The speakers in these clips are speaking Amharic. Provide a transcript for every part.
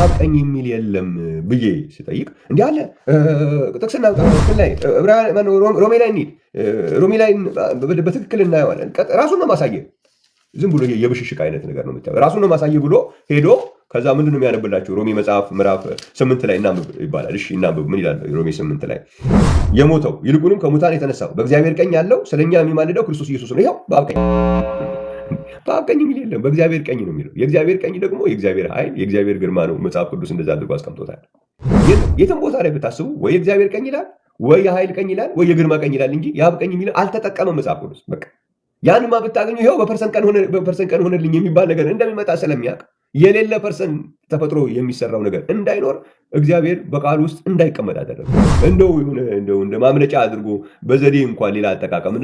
በአብ ቀኝ የሚል የለም ብዬ ስጠይቅ እንዲህ አለ። ጥቅስና ላይ ሮሜ ላይ እንሂድ። ሮሜ ላይ በትክክል እናየዋለን። ራሱን ነው ማሳየ። ዝም ብሎ የብሽሽቅ አይነት ነገር ነው የምታየው። ራሱን ነው ማሳየ ብሎ ሄዶ ከዛ ምንድን ነው የሚያነብላችሁ? ሮሜ መጽሐፍ ምዕራፍ 8 ላይ እናንብብ ይባላል። እሺ እናንብብ። ምን ይላል ሮሜ 8 ላይ? የሞተው ይልቁንም ከሙታን የተነሳው በእግዚአብሔር ቀኝ ያለው ስለኛ የሚማልደው ክርስቶስ ኢየሱስ ነው። ይኸው በአብ ቀኝ። በአብ ቀኝ የሚል የለም፣ በእግዚአብሔር ቀኝ ነው የሚለው። የእግዚአብሔር ቀኝ ደግሞ የእግዚአብሔር ኃይል፣ የእግዚአብሔር ግርማ ነው። መጽሐፍ ቅዱስ እንደዛ አድርጎ አስቀምጦታል። የትም ቦታ ላይ ብታስቡ ወይ የእግዚአብሔር ቀኝ ይላል፣ ወይ የኃይል ቀኝ ይላል፣ ወይ የግርማ ቀኝ ይላል እንጂ የአብ ቀኝ የሚለው አልተጠቀመም መጽሐፍ ቅዱስ። በቃ ያንማ ብታገኙ ይኸው በፐርሰንት ቀን ሆነልኝ የሚባል ነገር እንደሚመጣ ስለሚያውቅ የሌለ ፐርሰንት ተፈጥሮ የሚሰራው ነገር እንዳይኖር እግዚአብሔር በቃል ውስጥ እንዳይቀመጥ አደረገ። እንደው እንደ ማምለጫ አድርጎ በዘዴ እንኳን ሌላ አጠቃቀም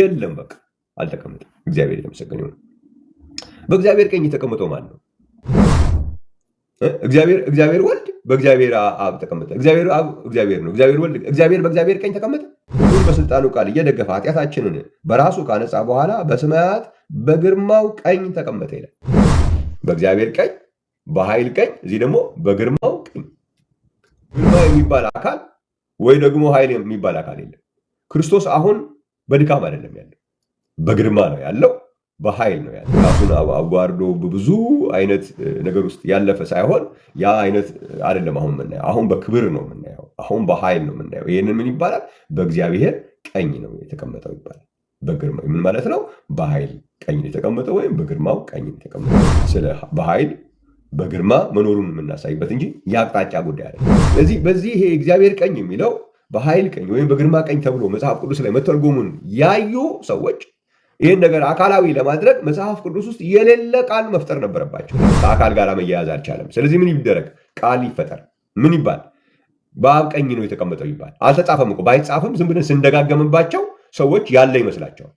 የለም። በቃ አልተቀመጠም። እግዚአብሔር የተመሰገነ ይሁን። በእግዚአብሔር ቀኝ የተቀመጠው ማን ነው? እግዚአብሔር ወልድ በእግዚአብሔር አብ ተቀመጠ። እግዚአብሔር አብ እግዚአብሔር ነው። እግዚአብሔር ወልድ እግዚአብሔር በእግዚአብሔር ቀኝ ተቀመጠ። ሁሉን በስልጣኑ ቃል እየደገፈ ኃጢአታችንን በራሱ ካነጻ በኋላ በሰማያት በግርማው ቀኝ ተቀመጠ ይላል። በእግዚአብሔር ቀኝ፣ በኃይል ቀኝ፣ እዚህ ደግሞ በግርማው ቀኝ። ግርማ የሚባል አካል ወይ ደግሞ ኃይል የሚባል አካል የለም። ክርስቶስ አሁን በድካም አይደለም ያለው፣ በግርማ ነው ያለው፣ በኃይል ነው ያለው። ራሱን አዋርዶ ብዙ አይነት ነገር ውስጥ ያለፈ ሳይሆን ያ አይነት አይደለም አሁን የምናየው። አሁን በክብር ነው የምናየው። አሁን በኃይል ነው የምናየው። ይህንን ምን ይባላል? በእግዚአብሔር ቀኝ ነው የተቀመጠው ይባላል። በግርማ ምን ማለት ነው? በኃይል ቀኝ የተቀመጠው ወይም በግርማው ቀኝ የተቀመጠው። ስለ በኃይል በግርማ መኖሩን የምናሳይበት እንጂ የአቅጣጫ ጉዳይ አለ። ስለዚህ በዚህ ይሄ እግዚአብሔር ቀኝ የሚለው በኃይል ቀኝ ወይም በግርማ ቀኝ ተብሎ መጽሐፍ ቅዱስ ላይ መተርጎሙን ያዩ ሰዎች ይህን ነገር አካላዊ ለማድረግ መጽሐፍ ቅዱስ ውስጥ የሌለ ቃል መፍጠር ነበረባቸው። ከአካል ጋር መያያዝ አልቻለም። ስለዚህ ምን ይደረግ? ቃል ይፈጠር። ምን ይባል? በአብ ቀኝ ነው የተቀመጠው ይባል። አልተጻፈም እኮ። ባይጻፍም ዝም ብለን ስንደጋገምባቸው ሰዎች ያለ ይመስላቸዋል።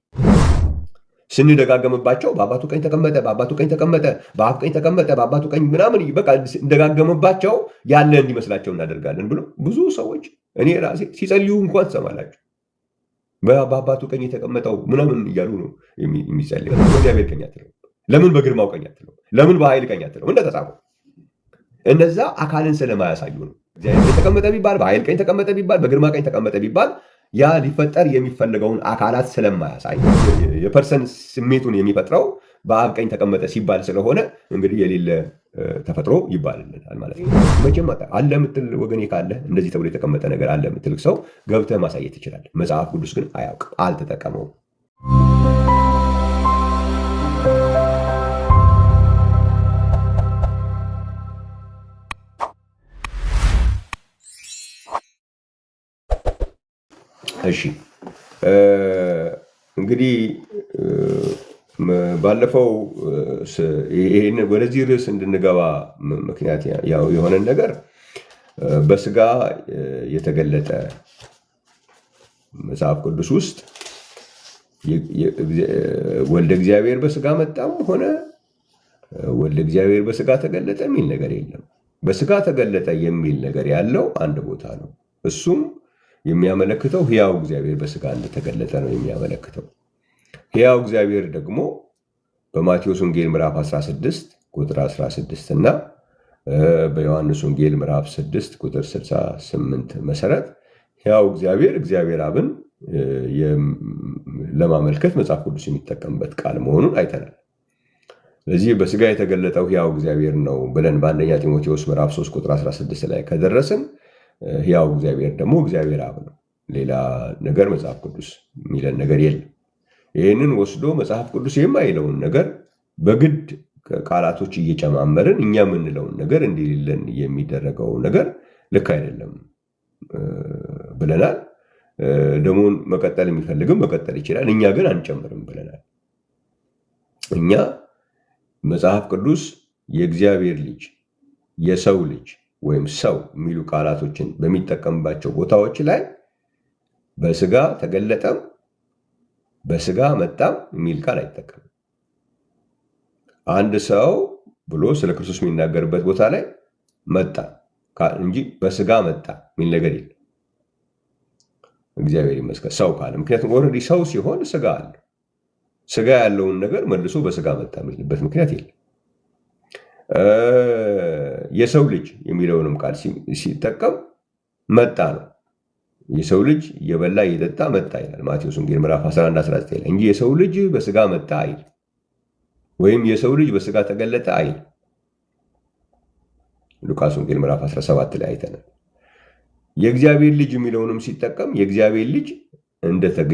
ስንደጋገምባቸው በአባቱ ቀኝ ተቀመጠ፣ በአባቱ ቀኝ ተቀመጠ፣ በአብ ቀኝ ተቀመጠ፣ በአባቱ ቀኝ ምናምን በቃ እንደጋገምባቸው ያለ እንዲመስላቸው እናደርጋለን ብሎ ብዙ ሰዎች እኔ ራሴ ሲጸልዩ እንኳን ትሰማላችሁ። በአባቱ ቀኝ የተቀመጠው ምናምን እያሉ ነው የሚጸልዩ። በእግዚአብሔር ቀኝ አትለው። ለምን በግርማው ቀኝ አትለው? ለምን በኃይል ቀኝ አትለው? እንደተጻፈው እነዛ አካልን ስለማያሳዩ ነው። እግዚአብሔር ተቀመጠ ቢባል፣ በኃይል ቀኝ ተቀመጠ ቢባል፣ በግርማ ቀኝ ተቀመጠ ቢባል ያ ሊፈጠር የሚፈልገውን አካላት ስለማያሳይ የፐርሰን ስሜቱን የሚፈጥረው በአብ ቀኝ ተቀመጠ ሲባል ስለሆነ እንግዲህ የሌለ ተፈጥሮ ይባልልናል ማለት ነው። መቼም አለ የምትል ወገኔ ካለ እንደዚህ ተብሎ የተቀመጠ ነገር አለ የምትል ሰው ገብተህ ማሳየት ይችላል። መጽሐፍ ቅዱስ ግን አያውቅም፣ አልተጠቀመውም። እሺ እንግዲህ ባለፈው ይሄን ወደዚህ ርዕስ እንድንገባ ምክንያት ያው የሆነን ነገር በስጋ የተገለጠ መጽሐፍ ቅዱስ ውስጥ ወልደ እግዚአብሔር በስጋ መጣም ሆነ ወልደ እግዚአብሔር በስጋ ተገለጠ የሚል ነገር የለም። በስጋ ተገለጠ የሚል ነገር ያለው አንድ ቦታ ነው። እሱም የሚያመለክተው ሕያው እግዚአብሔር በስጋ እንደተገለጠ ነው የሚያመለክተው። ሕያው እግዚአብሔር ደግሞ በማቴዎስ ወንጌል ምዕራፍ 16 ቁጥር 16 እና በዮሐንስ ወንጌል ምዕራፍ 6 ቁጥር 68 መሰረት ሕያው እግዚአብሔር አብን ለማመልከት መጽሐፍ ቅዱስ የሚጠቀምበት ቃል መሆኑን አይተናል። ስለዚህ በስጋ የተገለጠው ሕያው እግዚአብሔር ነው ብለን በአንደኛ ጢሞቴዎስ ምዕራፍ 3 ቁጥር 16 ላይ ከደረስን ሕያው እግዚአብሔር ደግሞ እግዚአብሔር አብ ነው። ሌላ ነገር መጽሐፍ ቅዱስ የሚለን ነገር የለም። ይህንን ወስዶ መጽሐፍ ቅዱስ የማይለውን ነገር በግድ ቃላቶች እየጨማመርን እኛ የምንለውን ነገር እንዲልን የሚደረገው ነገር ልክ አይደለም ብለናል። ደግሞ መቀጠል የሚፈልግም መቀጠል ይችላል። እኛ ግን አንጨምርም ብለናል። እኛ መጽሐፍ ቅዱስ የእግዚአብሔር ልጅ፣ የሰው ልጅ ወይም ሰው የሚሉ ቃላቶችን በሚጠቀምባቸው ቦታዎች ላይ በስጋ ተገለጠም በስጋ መጣም የሚል ቃል አይጠቀምም። አንድ ሰው ብሎ ስለ ክርስቶስ የሚናገርበት ቦታ ላይ መጣ እንጂ በስጋ መጣ የሚል ነገር የለም። እግዚአብሔር ይመስገን ሰው ካለ፣ ምክንያቱም ኦልሬዲ ሰው ሲሆን ስጋ አለ። ስጋ ያለውን ነገር መልሶ በስጋ መጣ የሚልበት ምክንያት የለም። የሰው ልጅ የሚለውንም ቃል ሲጠቀም መጣ ነው። የሰው ልጅ እየበላ እየጠጣ መጣ ይላል ማቴዎስ ወንጌል ምዕራፍ 11-19 ላይ እንጂ የሰው ልጅ በስጋ መጣ አይል፣ ወይም የሰው ልጅ በስጋ ተገለጠ አይል። ሉቃስ ወንጌል ምዕራፍ 17 ላይ አይተናል። የእግዚአብሔር ልጅ የሚለውንም ሲጠቀም የእግዚአብሔር ልጅ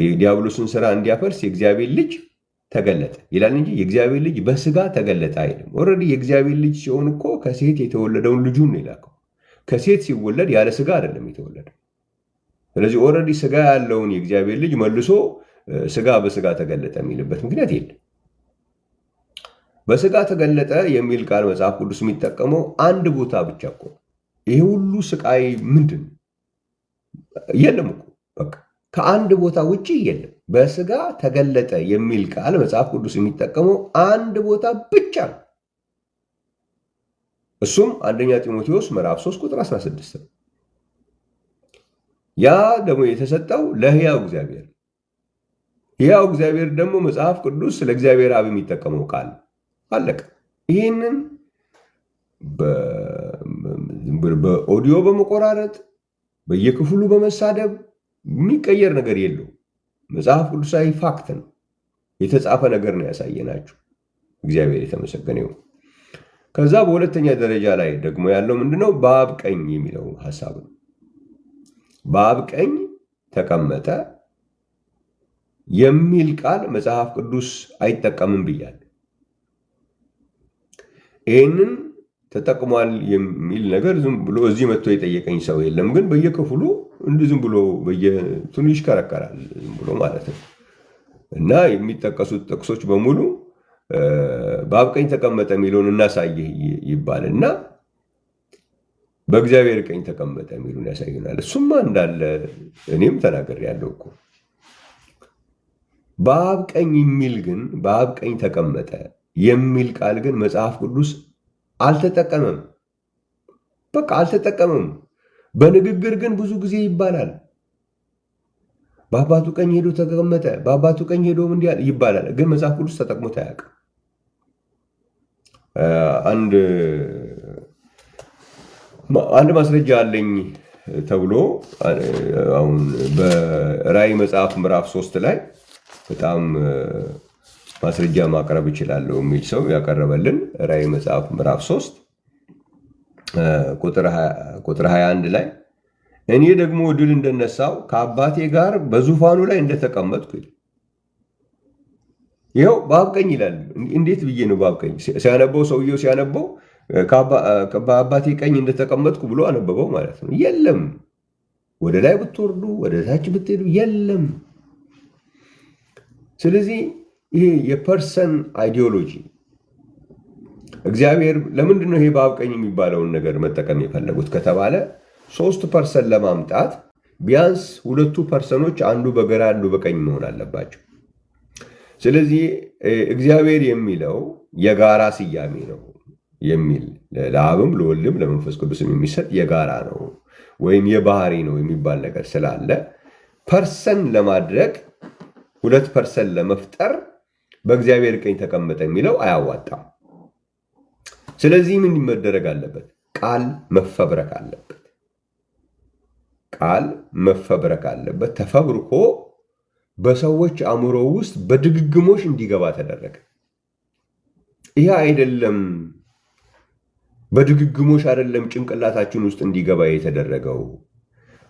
የዲያብሎስን ስራ እንዲያፈርስ የእግዚአብሔር ልጅ ተገለጠ ይላል እንጂ የእግዚአብሔር ልጅ በስጋ ተገለጠ አይልም። ኦልሬዲ የእግዚአብሔር ልጅ ሲሆን እኮ ከሴት የተወለደውን ልጁን ነው የላከው። ከሴት ሲወለድ ያለ ስጋ አይደለም የተወለደው። ስለዚህ ኦልሬዲ ስጋ ያለውን የእግዚአብሔር ልጅ መልሶ ስጋ በስጋ ተገለጠ የሚልበት ምክንያት የለም። በስጋ ተገለጠ የሚል ቃል መጽሐፍ ቅዱስ የሚጠቀመው አንድ ቦታ ብቻ እኮ። ይሄ ሁሉ ስቃይ ምንድን የለም እኮ በቃ ከአንድ ቦታ ውጭ የለም። በስጋ ተገለጠ የሚል ቃል መጽሐፍ ቅዱስ የሚጠቀመው አንድ ቦታ ብቻ ነው። እሱም አንደኛ ጢሞቴዎስ ምዕራፍ 3 ቁጥር 16 ነው። ያ ደግሞ የተሰጠው ለሕያው እግዚአብሔር። ሕያው እግዚአብሔር ደግሞ መጽሐፍ ቅዱስ ስለ እግዚአብሔር አብ የሚጠቀመው ቃል አለቀ። ይህንን በኦዲዮ በመቆራረጥ በየክፍሉ በመሳደብ የሚቀየር ነገር የለው። መጽሐፍ ቅዱሳዊ ፋክት ነው፣ የተጻፈ ነገር ነው ያሳየናችሁ። እግዚአብሔር የተመሰገነ ይሁን። ከዛ በሁለተኛ ደረጃ ላይ ደግሞ ያለው ምንድነው? በአብ ቀኝ የሚለው ሐሳብ ነው። በአብ ቀኝ ተቀመጠ የሚል ቃል መጽሐፍ ቅዱስ አይጠቀምም ብያለሁ። ይህንን ተጠቅሟል የሚል ነገር ዝም ብሎ እዚህ መጥቶ የጠየቀኝ ሰው የለም። ግን በየክፍሉ እንዲህ ዝም ብሎ በየትኑ ይሽከረከራል ዝም ብሎ ማለት ነው። እና የሚጠቀሱት ጥቅሶች በሙሉ በአብ ቀኝ ተቀመጠ የሚለውን እናሳይህ ይባልና በእግዚአብሔር ቀኝ ተቀመጠ የሚሉን ያሳዩናል። እሱማ እንዳለ እኔም ተናግሬያለሁ እኮ። በአብ ቀኝ የሚል ግን በአብ ቀኝ ተቀመጠ የሚል ቃል ግን መጽሐፍ ቅዱስ አልተጠቀመም። በቃ አልተጠቀመም። በንግግር ግን ብዙ ጊዜ ይባላል። በአባቱ ቀኝ ሄዶ ተቀመጠ፣ በአባቱ ቀኝ ሄዶ እንዲህ ይባላል። ግን መጽሐፍ ቅዱስ ተጠቅሞት አያውቅም። አንድ ማስረጃ አለኝ ተብሎ አሁን በራእይ መጽሐፍ ምዕራፍ 3 ላይ በጣም ማስረጃ ማቅረብ እችላለሁ የሚል ሰው ያቀረበልን ራእይ መጽሐፍ ምዕራፍ 3 ቁጥር 21 ላይ እኔ ደግሞ ድል እንደነሳው ከአባቴ ጋር በዙፋኑ ላይ እንደተቀመጥኩ ይኸው በአብ ቀኝ ይላል። እንዴት ብዬ ነው በአብ ቀኝ ሲያነበው ሰውየው ሲያነበው በአባቴ ቀኝ እንደተቀመጥኩ ብሎ አነበበው ማለት ነው። የለም ወደ ላይ ብትወርዱ ወደ ታች ብትሄዱ የለም። ስለዚህ ይሄ የፐርሰን አይዲዮሎጂ እግዚአብሔር ለምንድን ነው ይሄ በአብ ቀኝ የሚባለውን ነገር መጠቀም የፈለጉት ከተባለ 3% ለማምጣት ቢያንስ 2 ፐርሰኖች አንዱ በግራ አንዱ በቀኝ መሆን አለባቸው። ስለዚህ እግዚአብሔር የሚለው የጋራ ስያሜ ነው የሚል ለአብም ለወልድም ለመንፈስ ቅዱስም የሚሰጥ የጋራ ነው ወይም የባህሪ ነው የሚባል ነገር ስላለ ፐርሰን ለማድረግ 2% ለመፍጠር በእግዚአብሔር ቀኝ ተቀመጠ የሚለው አያዋጣም። ስለዚህ ምን መደረግ አለበት? ቃል መፈብረክ አለበት። ቃል መፈብረክ አለበት። ተፈብርኮ በሰዎች አእምሮ ውስጥ በድግግሞሽ እንዲገባ ተደረገ። ይሄ አይደለም፣ በድግግሞሽ አይደለም ጭንቅላታችን ውስጥ እንዲገባ የተደረገው።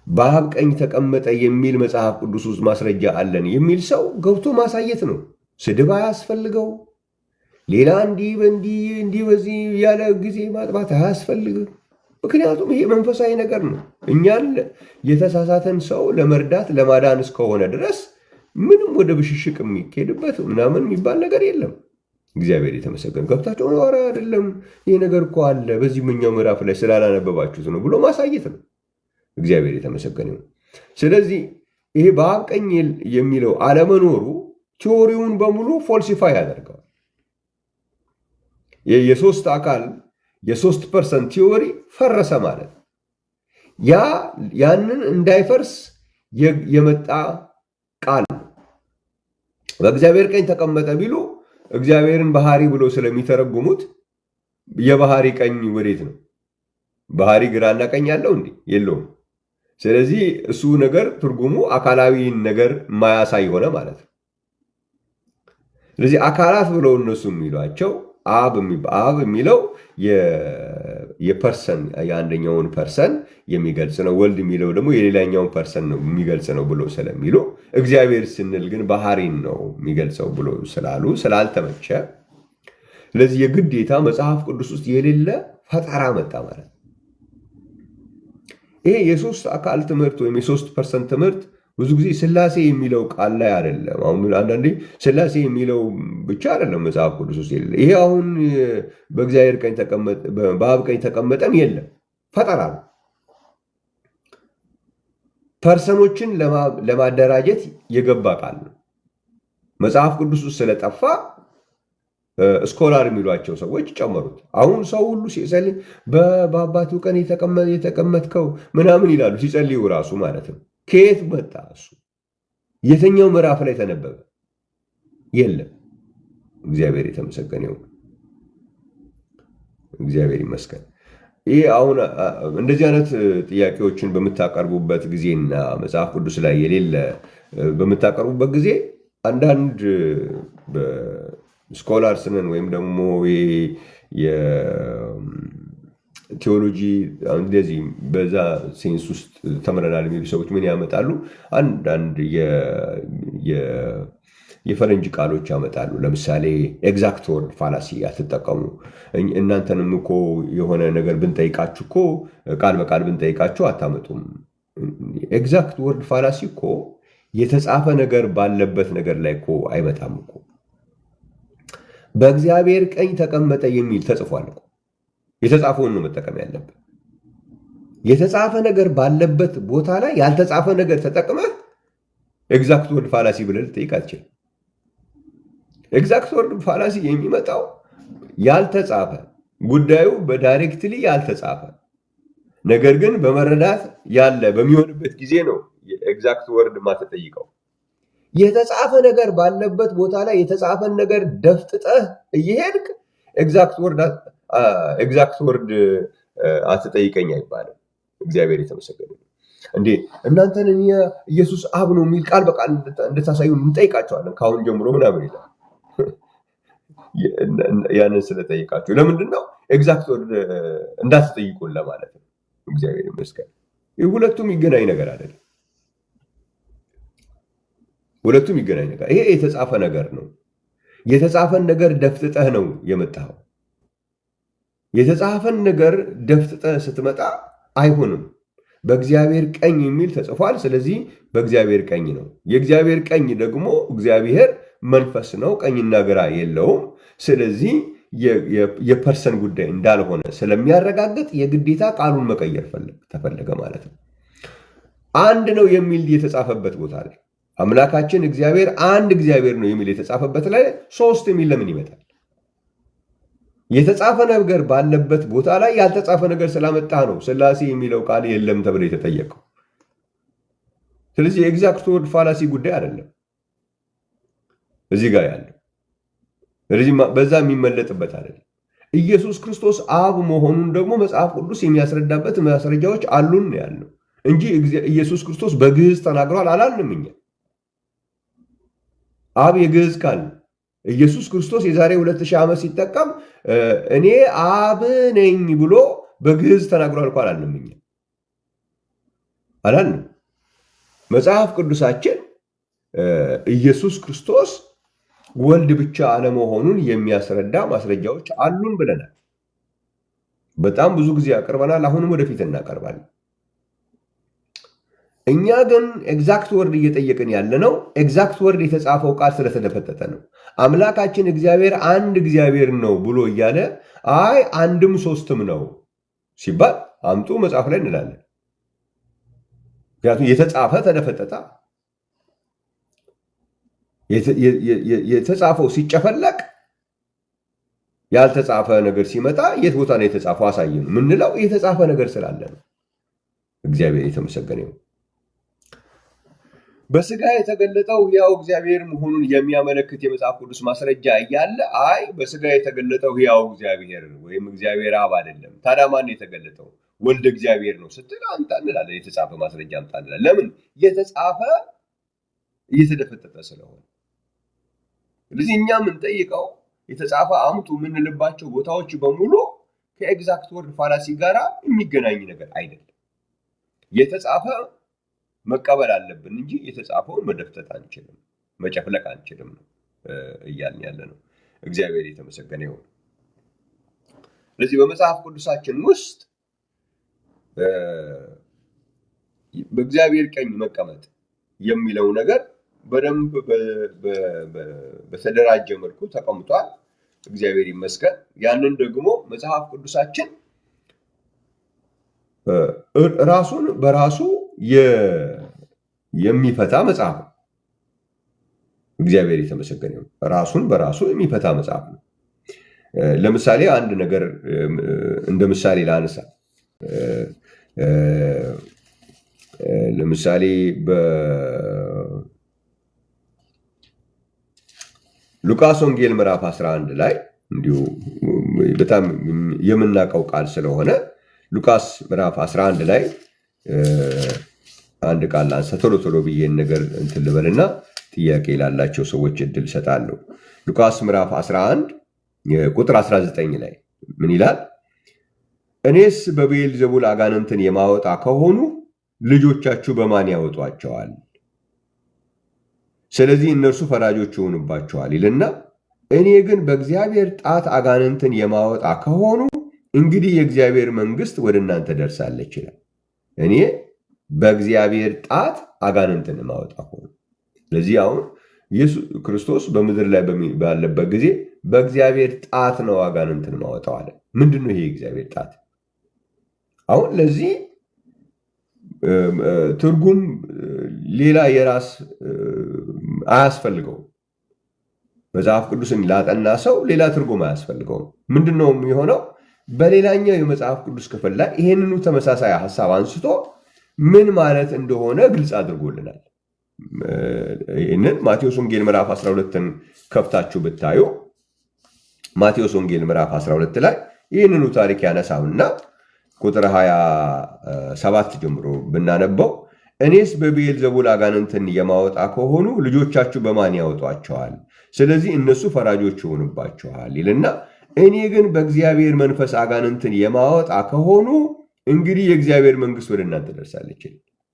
በአብ ቀኝ ተቀመጠ የሚል መጽሐፍ ቅዱስ ውስጥ ማስረጃ አለን የሚል ሰው ገብቶ ማሳየት ነው። ስድብ አያስፈልገው። ሌላ እንዲህ በዚህ ያለ ጊዜ ማጥባት አያስፈልግም። ምክንያቱም ይሄ መንፈሳዊ ነገር ነው። እኛን የተሳሳተን ሰው ለመርዳት ለማዳን እስከሆነ ድረስ ምንም ወደ ብሽሽቅ የሚካሄድበት ምናምን የሚባል ነገር የለም። እግዚአብሔር የተመሰገነ። ገብታችሁ ኧረ አይደለም ይሄ ነገር እኮ አለ በዚህኛው ምዕራፍ ላይ ስላላነበባችሁት ነው ብሎ ማሳየት ነው። እግዚአብሔር የተመሰገነ ነው። ስለዚህ ይሄ በአብ ቀኝ የሚለው አለመኖሩ ቲዎሪውን በሙሉ ፎልሲፋይ ያደርገዋል። የሶስት አካል የ3% ቲዎሪ ፈረሰ ማለት ያንን እንዳይፈርስ የመጣ ቃል በእግዚአብሔር ቀኝ ተቀመጠ ቢሉ እግዚአብሔርን ባህሪ ብሎ ስለሚተረጉሙት የባህሪ ቀኝ ወዴት ነው? ባህሪ ግራና ቀኝ ያለው እንዴ? የለውም። ስለዚህ እሱ ነገር ትርጉሙ አካላዊ ነገር ማያሳይ ሆነ ማለት ነው። ስለዚህ አካላት ብለው እነሱ የሚሏቸው አብ የሚለው የፐርሰን የአንደኛውን ፐርሰን የሚገልጽ ነው። ወልድ የሚለው ደግሞ የሌላኛውን ፐርሰን ነው የሚገልጽ ነው ብሎ ስለሚሉ፣ እግዚአብሔር ስንል ግን ባህሪን ነው የሚገልጸው ብሎ ስላሉ ስላልተመቸ፣ ስለዚህ የግዴታ መጽሐፍ ቅዱስ ውስጥ የሌለ ፈጠራ መጣ ማለት ነው። ይሄ የሶስት አካል ትምህርት ወይም የሶስት ፐርሰን ትምህርት ብዙ ጊዜ ስላሴ የሚለው ቃል ላይ አይደለም። አሁን አንዳንዴ ስላሴ የሚለው ብቻ አይደለም መጽሐፍ ቅዱስ ውስጥ የሌለ። ይሄ አሁን በእግዚአብሔር ቀኝ ተቀመጠ በአብ ቀኝ ተቀመጠም የለም፣ ፈጠራ ነው። ፐርሰኖችን ለማደራጀት የገባ ቃል ነው። መጽሐፍ ቅዱስ ውስጥ ስለጠፋ ስኮላር የሚሏቸው ሰዎች ጨመሩት። አሁን ሰው ሁሉ ሲጸልይ በአባቱ ቀን የተቀመጥከው ምናምን ይላሉ፣ ሲጸልዩ ራሱ ማለት ነው። ከየት መጣ እሱ? የትኛው ምዕራፍ ላይ ተነበበ? የለም። እግዚአብሔር የተመሰገነ ይሁን። እግዚአብሔር ይመስገን። ይህ አሁን እንደዚህ አይነት ጥያቄዎችን በምታቀርቡበት ጊዜና መጽሐፍ ቅዱስ ላይ የሌለ በምታቀርቡበት ጊዜ አንዳንድ ስኮላርስ ነን ወይም ደግሞ የቴዎሎጂ እንደዚህ በዛ ሴንስ ውስጥ ተምረናል የሚሉ ሰዎች ምን ያመጣሉ? አንዳንድ የፈረንጅ ቃሎች ያመጣሉ። ለምሳሌ ኤግዛክት ወርድ ፋላሲ አትጠቀሙ። እናንተንም እኮ የሆነ ነገር ብንጠይቃችሁ እኮ ቃል በቃል ብንጠይቃችሁ አታመጡም። ኤግዛክት ወርድ ፋላሲ እኮ የተጻፈ ነገር ባለበት ነገር ላይ እኮ አይመጣም እኮ። በእግዚአብሔር ቀኝ ተቀመጠ የሚል ተጽፏል እኮ። የተጻፈውን ነው መጠቀም ያለብን። የተጻፈ ነገር ባለበት ቦታ ላይ ያልተጻፈ ነገር ተጠቅመህ ኤግዛክት ወርድ ፋላሲ ብለህ ልጠይቅ አትችልም። ኤግዛክት ወርድ ፋላሲ የሚመጣው ያልተጻፈ ጉዳዩ በዳይሬክትሊ ያልተጻፈ ነገር ግን በመረዳት ያለ በሚሆንበት ጊዜ ነው የኤግዛክት ወርድ ማተጠይቀው። የተጻፈ ነገር ባለበት ቦታ ላይ የተጻፈን ነገር ደፍጥጠህ እየሄድክ ኤግዛክት ወርድ አትጠይቀኝ አይባልም። እግዚአብሔር የተመሰገነ እንዴ። እናንተን ኢየሱስ አብ ነው የሚል ቃል በቃል እንድታሳዩ እንጠይቃቸዋለን ከአሁን ጀምሮ ምናምን ይላል። ያንን ስለጠይቃችሁ ለምንድን ነው ኤግዛክት ወርድ እንዳትጠይቁን ለማለት ነው። እግዚአብሔር ይመስገን። ሁለቱም ይገናኝ ነገር አይደለም። ሁለቱም ይገናኝ ነገር። ይሄ የተጻፈ ነገር ነው። የተጻፈን ነገር ደፍጥጠህ ነው የመጣኸው። የተጻፈን ነገር ደፍጥጠህ ስትመጣ አይሆንም። በእግዚአብሔር ቀኝ የሚል ተጽፏል። ስለዚህ በእግዚአብሔር ቀኝ ነው። የእግዚአብሔር ቀኝ ደግሞ እግዚአብሔር መንፈስ ነው፣ ቀኝና ግራ የለውም። ስለዚህ የፐርሰን ጉዳይ እንዳልሆነ ስለሚያረጋግጥ የግዴታ ቃሉን መቀየር ተፈለገ ማለት ነው። አንድ ነው የሚል የተጻፈበት ቦታ ላይ አምላካችን እግዚአብሔር አንድ እግዚአብሔር ነው የሚል የተጻፈበት ላይ ሶስት የሚል ለምን ይመጣል? የተጻፈ ነገር ባለበት ቦታ ላይ ያልተጻፈ ነገር ስላመጣ ነው ስላሴ የሚለው ቃል የለም ተብሎ የተጠየቀው። ስለዚህ የኤግዛክት ወርድ ፋላሲ ጉዳይ አይደለም እዚህ ጋር ያለው። ስለዚህ በዛ የሚመለጥበት አይደለም። ኢየሱስ ክርስቶስ አብ መሆኑን ደግሞ መጽሐፍ ቅዱስ የሚያስረዳበት ማስረጃዎች አሉን ያለው እንጂ ኢየሱስ ክርስቶስ በግዕዝ ተናግሯል አላልንም እኛ። አብ የግዕዝ ቃል ኢየሱስ ክርስቶስ የዛሬ 2000 ዓመት ሲጠቀም እኔ አብ ነኝ ብሎ በግዕዝ ተናግሯል እኮ አላልንም እኛ አላልንም። መጽሐፍ ቅዱሳችን ኢየሱስ ክርስቶስ ወልድ ብቻ አለመሆኑን የሚያስረዳ ማስረጃዎች አሉን ብለናል። በጣም ብዙ ጊዜ አቅርበናል። አሁንም ወደፊት እናቀርባለን። እኛ ግን ኤግዛክት ወርድ እየጠየቅን ያለ ነው። ኤግዛክት ወርድ የተጻፈው ቃል ስለተደፈጠጠ ነው። አምላካችን እግዚአብሔር አንድ እግዚአብሔር ነው ብሎ እያለ አይ አንድም ሶስትም ነው ሲባል አምጡ መጽሐፍ ላይ እንላለን። ምክንያቱም የተጻፈ ተደፈጠጠ። የተጻፈው ሲጨፈለቅ ያልተጻፈ ነገር ሲመጣ የት ቦታ ነው የተጻፈው አሳየን ምንለው የተጻፈ ነገር ስላለ ነው። እግዚአብሔር የተመሰገነ ይሁን። በስጋ የተገለጠው ሕያው እግዚአብሔር መሆኑን የሚያመለክት የመጽሐፍ ቅዱስ ማስረጃ እያለ አይ በስጋ የተገለጠው ሕያው እግዚአብሔር ወይም እግዚአብሔር አብ አይደለም፣ ታዲያ ማን የተገለጠው? ወልድ እግዚአብሔር ነው ስትል አምጣ እንላለን። የተጻፈ ማስረጃ አምጣ እንላለን። ለምን? የተጻፈ እየተደፈጠጠ ስለሆነ። ስለዚህ እኛ የምንጠይቀው የተጻፈ አምጡ የምንልባቸው ቦታዎች በሙሉ ከኤግዛክት ወርድ ፋላሲ ጋር የሚገናኝ ነገር አይደለም። የተጻፈ መቀበል አለብን እንጂ የተጻፈውን መደፍጠጥ አንችልም፣ መጨፍለቅ አንችልም ነው እያልን ያለ ነው። እግዚአብሔር የተመሰገነ ይሁን። ስለዚህ በመጽሐፍ ቅዱሳችን ውስጥ በእግዚአብሔር ቀኝ መቀመጥ የሚለው ነገር በደንብ በተደራጀ መልኩ ተቀምጧል። እግዚአብሔር ይመስገን። ያንን ደግሞ መጽሐፍ ቅዱሳችን ራሱን በራሱ የሚፈታ መጽሐፍ ነው። እግዚአብሔር የተመሰገነ ይሁን። ራሱን በራሱ የሚፈታ መጽሐፍ ነው። ለምሳሌ አንድ ነገር እንደ ምሳሌ ላነሳ። ለምሳሌ በሉቃስ ወንጌል ምዕራፍ 11 ላይ እንዲሁ በጣም የምናውቀው ቃል ስለሆነ ሉቃስ ምዕራፍ 11 ላይ አንድ ቃል ላንሳ። ቶሎ ቶሎ ብዬን ነገር እንትን ልበልና ጥያቄ ላላቸው ሰዎች እድል ሰጣለሁ። ሉቃስ ምዕራፍ 11 ቁጥር 19 ላይ ምን ይላል? እኔስ በብዔልዜቡል አጋንንትን የማወጣ ከሆኑ ልጆቻችሁ በማን ያወጧቸዋል? ስለዚህ እነርሱ ፈራጆች ይሆኑባቸዋል ይልና እኔ ግን በእግዚአብሔር ጣት አጋንንትን የማወጣ ከሆኑ እንግዲህ የእግዚአብሔር መንግስት ወደ እናንተ ደርሳለች ይላል። እኔ በእግዚአብሔር ጣት አጋንንትን የማወጣ ከሆኑ። ስለዚህ አሁን ኢየሱስ ክርስቶስ በምድር ላይ ባለበት ጊዜ በእግዚአብሔር ጣት ነው አጋንንትን ማወጣው አለ። ምንድን ነው ይሄ የእግዚአብሔር ጣት? አሁን ለዚህ ትርጉም ሌላ የራስ አያስፈልገውም። መጽሐፍ ቅዱስን ላጠና ሰው ሌላ ትርጉም አያስፈልገውም። ምንድን ነው የሚሆነው? በሌላኛው የመጽሐፍ ቅዱስ ክፍል ላይ ይሄንኑ ተመሳሳይ ሀሳብ አንስቶ ምን ማለት እንደሆነ ግልጽ አድርጎልናል። ይህንን ማቴዎስ ወንጌል ምዕራፍ 12ን ከፍታችሁ ብታዩ ማቴዎስ ወንጌል ምዕራፍ 12 ላይ ይህንኑ ታሪክ ያነሳውና ቁጥር 27 ጀምሮ ብናነበው እኔስ በብዔልዜቡል አጋንንትን የማወጣ ከሆኑ ልጆቻችሁ በማን ያወጧቸዋል? ስለዚህ እነሱ ፈራጆች ይሆኑባቸዋል ይልና እኔ ግን በእግዚአብሔር መንፈስ አጋንንትን የማወጣ ከሆኑ እንግዲህ የእግዚአብሔር መንግስት ወደ እናንተ ደርሳለች።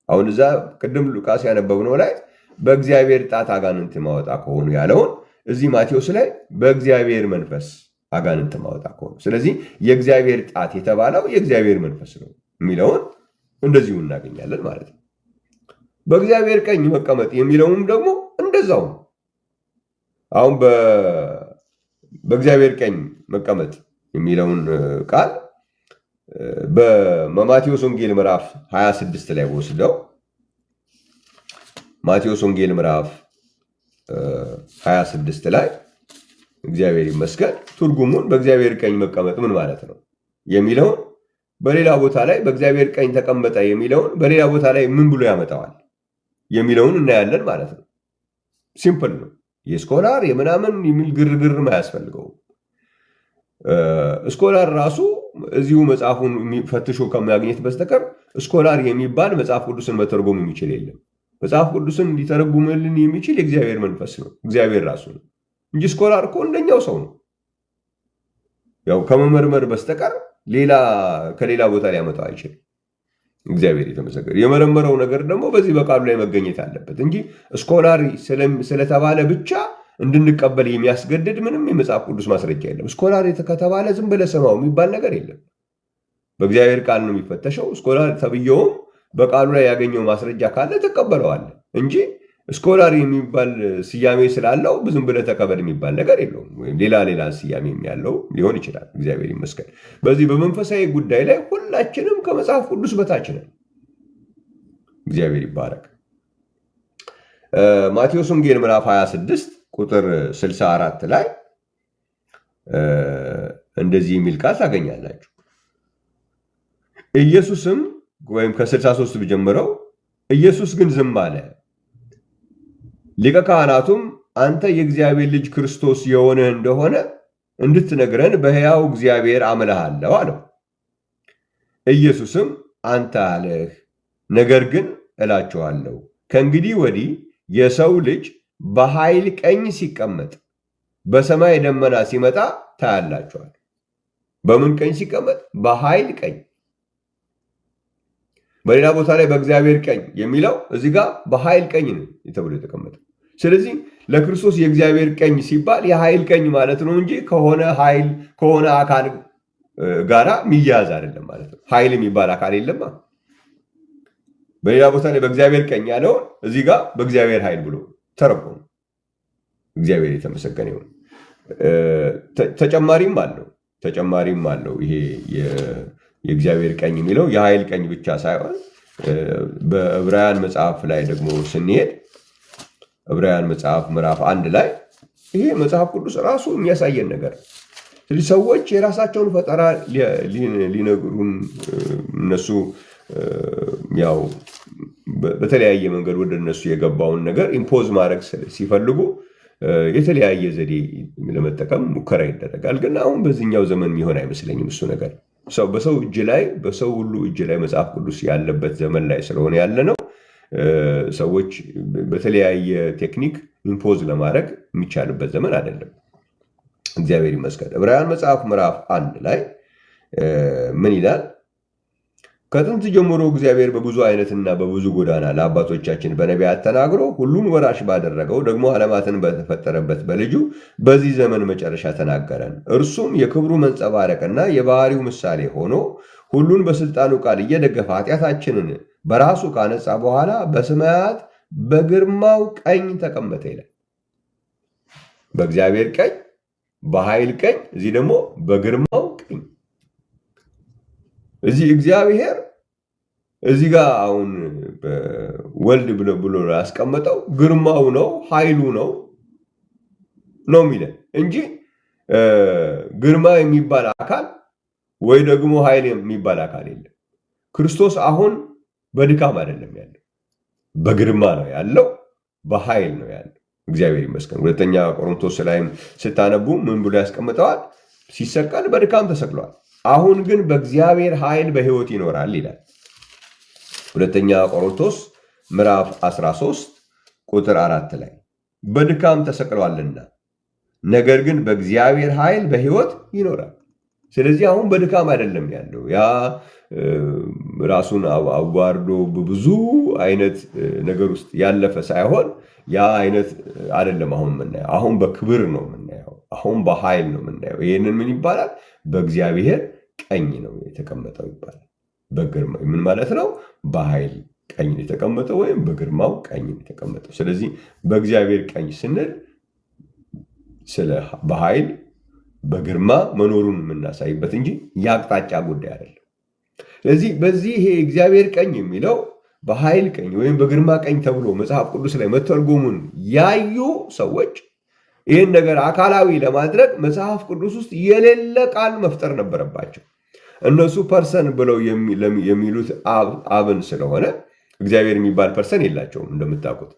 አሁን እዛ ቅድም ሉቃስ ያነበብነው ላይ በእግዚአብሔር ጣት አጋንንት ማወጣ ከሆኑ ያለውን እዚህ ማቴዎስ ላይ በእግዚአብሔር መንፈስ አጋንንት ማወጣ ከሆኑ፣ ስለዚህ የእግዚአብሔር ጣት የተባለው የእግዚአብሔር መንፈስ ነው የሚለውን እንደዚሁ እናገኛለን ማለት ነው። በእግዚአብሔር ቀኝ መቀመጥ የሚለውም ደግሞ እንደዛው ነው። አሁን በእግዚአብሔር ቀኝ መቀመጥ የሚለውን ቃል በማቴዎስ ወንጌል ምዕራፍ 26 ላይ ወስደው ማቴዎስ ወንጌል ምዕራፍ 26 ላይ እግዚአብሔር ይመስገን ትርጉሙን በእግዚአብሔር ቀኝ መቀመጥ ምን ማለት ነው የሚለውን በሌላ ቦታ ላይ በእግዚአብሔር ቀኝ ተቀመጠ የሚለውን በሌላ ቦታ ላይ ምን ብሎ ያመጣዋል የሚለውን እናያለን ማለት ነው። ሲምፕል ነው። የስኮላር የምናምን የሚል ግርግር አያስፈልገውም። ስኮላር ራሱ እዚሁ መጽሐፉን ፈትሾ ከማግኘት በስተቀር ስኮላር የሚባል መጽሐፍ ቅዱስን መተርጎም የሚችል የለም። መጽሐፍ ቅዱስን ሊተረጉምልን የሚችል የእግዚአብሔር መንፈስ ነው፣ እግዚአብሔር ራሱ ነው እንጂ ስኮላር እኮ እንደኛው ሰው ነው። ያው ከመመርመር በስተቀር ከሌላ ቦታ ሊያመጣው አይችልም። እግዚአብሔር የተመሰገነ። የመረመረው ነገር ደግሞ በዚህ በቃሉ ላይ መገኘት አለበት እንጂ ስኮላር ስለተባለ ብቻ እንድንቀበል የሚያስገድድ ምንም የመጽሐፍ ቅዱስ ማስረጃ የለም። ስኮላር ከተባለ ዝም ብለህ ስማው የሚባል ነገር የለም። በእግዚአብሔር ቃል ነው የሚፈተሸው። ስኮላር ተብዬውም በቃሉ ላይ ያገኘው ማስረጃ ካለ ተቀበለዋለህ እንጂ ስኮላር የሚባል ስያሜ ስላለው ዝም ብለህ ተቀበል የሚባል ነገር የለውም። ወይም ሌላ ስያሜ ያለው ሊሆን ይችላል። እግዚአብሔር ይመስገን። በዚህ በመንፈሳዊ ጉዳይ ላይ ሁላችንም ከመጽሐፍ ቅዱስ በታች ነን። እግዚአብሔር ይባረክ። ማቴዎስ ወንጌል ምዕራፍ 26 ቁጥር 64 ላይ እንደዚህ የሚል ቃል ታገኛላችሁ። ኢየሱስም ወይም ከ63 ጀምረው ኢየሱስ ግን ዝም አለ፣ ሊቀ ካህናቱም አንተ የእግዚአብሔር ልጅ ክርስቶስ የሆነ እንደሆነ እንድትነግረን በሕያው እግዚአብሔር አምልሃለሁ አለው። ኢየሱስም አንተ አለህ፣ ነገር ግን እላችኋለሁ ከእንግዲህ ወዲህ የሰው ልጅ በኃይል ቀኝ ሲቀመጥ በሰማይ ደመና ሲመጣ ታያላችኋል። በምን ቀኝ ሲቀመጥ? በኃይል ቀኝ። በሌላ ቦታ ላይ በእግዚአብሔር ቀኝ የሚለው እዚህ ጋር በኃይል ቀኝ ነው ተብሎ የተቀመጠው። ስለዚህ ለክርስቶስ የእግዚአብሔር ቀኝ ሲባል የኃይል ቀኝ ማለት ነው እንጂ ከሆነ ኃይል ከሆነ አካል ጋራ ሚያያዝ አይደለም ማለት ነው። ኃይል የሚባል አካል የለማ። በሌላ ቦታ ላይ በእግዚአብሔር ቀኝ ያለውን እዚህ ጋር በእግዚአብሔር ኃይል ብሎ ተረጎሙ። እግዚአብሔር የተመሰገነ ይሁን። ተጨማሪም አለው። ይሄ የእግዚአብሔር ቀኝ የሚለው የኃይል ቀኝ ብቻ ሳይሆን በዕብራውያን መጽሐፍ ላይ ደግሞ ስንሄድ ዕብራውያን መጽሐፍ ምዕራፍ 1 ላይ ይሄ መጽሐፍ ቅዱስ ራሱ የሚያሳየን ነገር። ስለዚህ ሰዎች የራሳቸውን ፈጠራ ሊነግሩን እነሱ ያው በተለያየ መንገድ ወደ እነሱ የገባውን ነገር ኢምፖዝ ማድረግ ሲፈልጉ የተለያየ ዘዴ ለመጠቀም ሙከራ ይደረጋል። ግን አሁን በዚህኛው ዘመን የሚሆን አይመስለኝም እሱ ነገር። በሰው እጅ ላይ በሰው ሁሉ እጅ ላይ መጽሐፍ ቅዱስ ያለበት ዘመን ላይ ስለሆነ ያለ ነው። ሰዎች በተለያየ ቴክኒክ ኢምፖዝ ለማድረግ የሚቻልበት ዘመን አይደለም። እግዚአብሔር ይመስገን። ዕብራውያን መጽሐፍ ምዕራፍ 1 ላይ ምን ይላል? ከጥንት ጀምሮ እግዚአብሔር በብዙ አይነትና በብዙ ጎዳና ለአባቶቻችን በነቢያት ተናግሮ ሁሉን ወራሽ ባደረገው ደግሞ ዓለማትን በተፈጠረበት በልጁ በዚህ ዘመን መጨረሻ ተናገረን። እርሱም የክብሩ መንጸባረቅና የባህሪው ምሳሌ ሆኖ ሁሉን በስልጣኑ ቃል እየደገፈ ኃጢአታችንን በራሱ ካነጻ በኋላ በሰማያት በግርማው ቀኝ ተቀመጠ ይላል። በእግዚአብሔር ቀኝ፣ በኃይል ቀኝ፣ እዚህ ደግሞ በግርማው ቀኝ። እዚህ እግዚአብሔር እዚህ ጋር አሁን ወልድ ብሎ ያስቀመጠው ግርማው ነው ኃይሉ ነው የሚለን እንጂ ግርማ የሚባል አካል ወይ ደግሞ ኃይል የሚባል አካል የለም። ክርስቶስ አሁን በድካም አይደለም ያለው፣ በግርማ ነው ያለው፣ በኃይል ነው ያለው። እግዚአብሔር ይመስገን። ሁለተኛ ቆሮንቶስ ላይም ስታነቡ ምን ብሎ ያስቀምጠዋል? ሲሰቀል በድካም ተሰቅሏል፣ አሁን ግን በእግዚአብሔር ኃይል በሕይወት ይኖራል ይላል። ሁለተኛ ቆሮንቶስ ምዕራፍ 13 ቁጥር 4 ላይ በድካም ተሰቅሏልና ነገር ግን በእግዚአብሔር ኃይል በሕይወት ይኖራል። ስለዚህ አሁን በድካም አይደለም ያለው። ያ ራሱን አዋርዶ በብዙ አይነት ነገር ውስጥ ያለፈ ሳይሆን ያ አይነት አይደለም አሁን የምናየው። አሁን በክብር ነው የምናየው። አሁን በኃይል ነው የምናየው። ይህንን ምን ይባላል? በእግዚአብሔር ቀኝ ነው የተቀመጠው ይባላል። በግርማ ምን ማለት ነው? በኃይል ቀኝ ነው የተቀመጠው ወይም በግርማው ቀኝ ነው የተቀመጠው። ስለዚህ በእግዚአብሔር ቀኝ ስንል በኃይል በግርማ መኖሩን የምናሳይበት እንጂ የአቅጣጫ ጉዳይ አይደለም። ስለዚህ በዚህ ይሄ እግዚአብሔር ቀኝ የሚለው በኃይል ቀኝ ወይም በግርማ ቀኝ ተብሎ መጽሐፍ ቅዱስ ላይ መተርጎሙን ያዩ ሰዎች ይህን ነገር አካላዊ ለማድረግ መጽሐፍ ቅዱስ ውስጥ የሌለ ቃል መፍጠር ነበረባቸው። እነሱ ፐርሰን ብለው የሚሉት አብን ስለሆነ እግዚአብሔር የሚባል ፐርሰን የላቸውም። እንደምታውቁት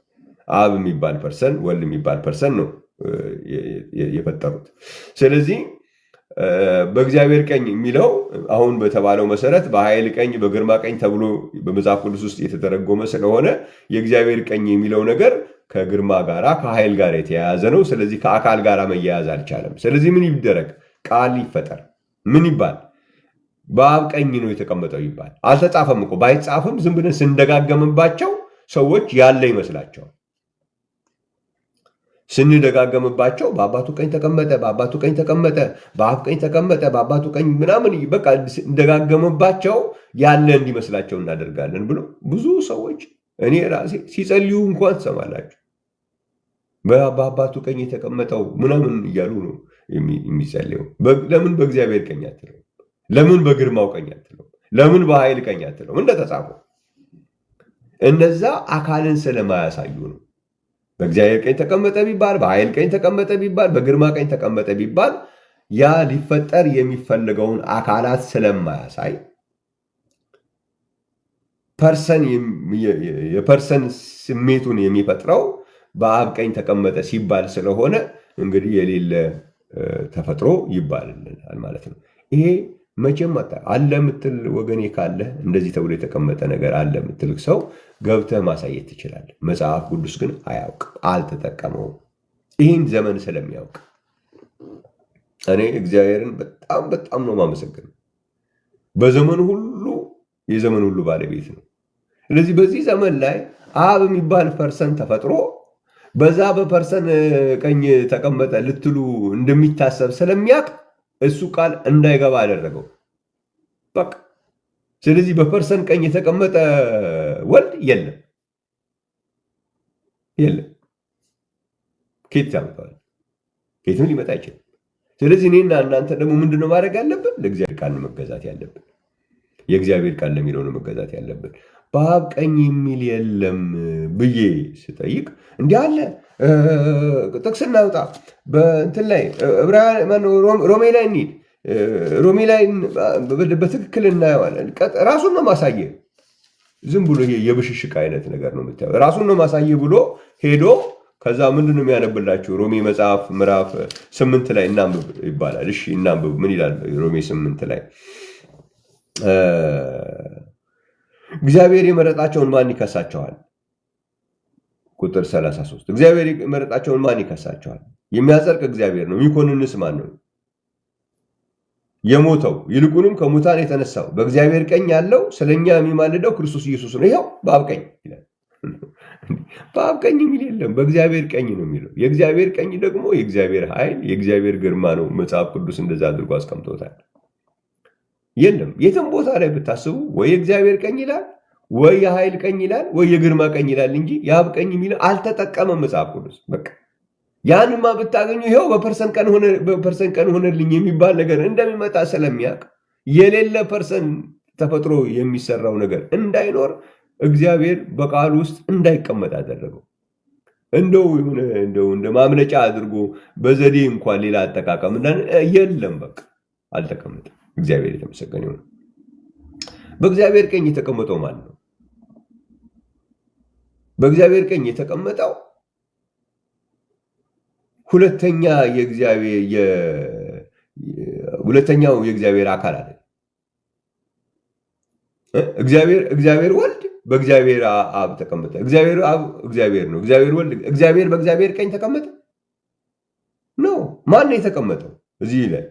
አብ የሚባል ፐርሰን፣ ወልድ የሚባል ፐርሰን ነው የፈጠሩት። ስለዚህ በእግዚአብሔር ቀኝ የሚለው አሁን በተባለው መሰረት በኃይል ቀኝ በግርማ ቀኝ ተብሎ በመጽሐፍ ቅዱስ ውስጥ የተተረጎመ ስለሆነ የእግዚአብሔር ቀኝ የሚለው ነገር ከግርማ ጋራ ከኃይል ጋር የተያያዘ ነው። ስለዚህ ከአካል ጋር መያያዝ አልቻለም። ስለዚህ ምን ይደረግ? ቃል ይፈጠር። ምን ይባል? በአብ ቀኝ ነው የተቀመጠው ይባል። አልተጻፈም እኮ። ባይጻፍም ዝም ብለን ስንደጋገምባቸው ሰዎች ያለ ይመስላቸዋል። ስንደጋገምባቸው በአባቱ ቀኝ ተቀመጠ፣ በአባቱ ቀኝ ተቀመጠ፣ በአብ ቀኝ ተቀመጠ፣ በአባቱ ቀኝ ምናምን በቃ እንደጋገምባቸው ያለ እንዲመስላቸው እናደርጋለን ብሎ ብዙ ሰዎች እኔ ራሴ ሲጸልዩ እንኳን ትሰማላችሁ። በአባቱ ቀኝ የተቀመጠው ምናምን እያሉ ነው የሚጸልየው። ለምን በእግዚአብሔር ቀኝ አትለው? ለምን በግርማው ቀኝ አትለው? ለምን በኃይል ቀኝ አትለው? እንደተጻፈው እነዛ አካልን ስለማያሳዩ ነው። በእግዚአብሔር ቀኝ ተቀመጠ ቢባል፣ በኃይል ቀኝ ተቀመጠ ቢባል፣ በግርማ ቀኝ ተቀመጠ ቢባል ያ ሊፈጠር የሚፈልገውን አካላት ስለማያሳይ የፐርሰን ስሜቱን የሚፈጥረው በአብ ቀኝ ተቀመጠ ሲባል ስለሆነ እንግዲህ የሌለ ተፈጥሮ ይባልልናል ማለት ነው። ይሄ መቼም አለ የምትል ወገኔ ካለ እንደዚህ ተብሎ የተቀመጠ ነገር አለ የምትል ሰው ገብተህ ማሳየት ትችላለህ። መጽሐፍ ቅዱስ ግን አያውቅም፣ አልተጠቀመውም። ይህን ዘመን ስለሚያውቅ እኔ እግዚአብሔርን በጣም በጣም ነው የማመሰግነው። በዘመኑ ሁሉ የዘመን ሁሉ ባለቤት ነው። ስለዚህ በዚህ ዘመን ላይ አብ የሚባል ፐርሰን ተፈጥሮ በዛ በፐርሰን ቀኝ ተቀመጠ ልትሉ እንደሚታሰብ ስለሚያውቅ እሱ ቃል እንዳይገባ አደረገው። በቃ ስለዚህ በፐርሰን ቀኝ የተቀመጠ ወልድ የለም የለም። ኬት ያመጣዋል? ኬትም ሊመጣ አይችልም። ስለዚህ እኔና እናንተ ደግሞ ምንድነው ማድረግ ያለብን? ለእግዚአብሔር ቃል ነው መገዛት ያለብን። የእግዚአብሔር ቃል ለሚለው ነው መገዛት ያለብን። በአብ ቀኝ የሚል የለም ብዬ ስጠይቅ እንዲህ አለ ጥቅስ እናውጣ፣ በእንትን ላይ ሮሜ ላይ እንሂድ፣ ሮሜ ላይ በትክክል እናየዋለን። ራሱን ነው ማሳየ። ዝም ብሎ ይሄ የብሽሽቅ አይነት ነገር ነው የምታየው። ራሱን ነው ማሳየ ብሎ ሄዶ ከዛ ምንድን ነው የሚያነብላችሁ? ሮሜ መጽሐፍ ምዕራፍ 8 ላይ እናንብብ ይባላል። እሺ እናንብብ። ምን ይላል ሮሜ 8 ላይ? እግዚአብሔር የመረጣቸውን ማን ይከሳቸዋል? ቁጥር 33 እግዚአብሔር የመረጣቸውን ማን ይከሳቸዋል? የሚያጸድቅ እግዚአብሔር ነው። የሚኮንንስ ማን ነው? የሞተው ይልቁንም ከሙታን የተነሳው በእግዚአብሔር ቀኝ ያለው ስለኛ የሚማልደው ክርስቶስ ኢየሱስ ነው። ይኸው በአብ ቀኝ ይላል። በአብ ቀኝ የሚል የለም፣ በእግዚአብሔር ቀኝ ነው የሚለው። የእግዚአብሔር ቀኝ ደግሞ የእግዚአብሔር ኃይል፣ የእግዚአብሔር ግርማ ነው። መጽሐፍ ቅዱስ እንደዛ አድርጎ አስቀምጦታል። የለም የትም ቦታ ላይ ብታስቡ ወይ የእግዚአብሔር ቀኝ ይላል፣ ወይ የኃይል ቀኝ ይላል፣ ወይ የግርማ ቀኝ ይላል እንጂ የአብ ቀኝ የሚለው አልተጠቀመም መጽሐፍ ቅዱስ። በቃ ያንማ ብታገኙ ይኸው በፐርሰን ቀን ሆነልኝ የሚባል ነገር እንደሚመጣ ስለሚያውቅ የሌለ ፐርሰን ተፈጥሮ የሚሰራው ነገር እንዳይኖር እግዚአብሔር በቃሉ ውስጥ እንዳይቀመጥ አደረገው። እንደው እንደ ማምለጫ አድርጎ በዘዴ እንኳን ሌላ አጠቃቀም የለም። በቃ አልተቀመጠም። እግዚአብሔር የተመሰገነ ይሁን። በእግዚአብሔር ቀኝ የተቀመጠው ማን ነው? በእግዚአብሔር ቀኝ የተቀመጠው ሁለተኛው የእግዚአብሔር አካል አለ። እግዚአብሔር ወልድ በእግዚአብሔር አብ ተቀመጠ። እግዚአብሔር አብ እግዚአብሔር ነው። እግዚአብሔር ወልድ እግዚአብሔር በእግዚአብሔር ቀኝ ተቀመጠ ነው። ማን ነው የተቀመጠው? እዚህ ላይ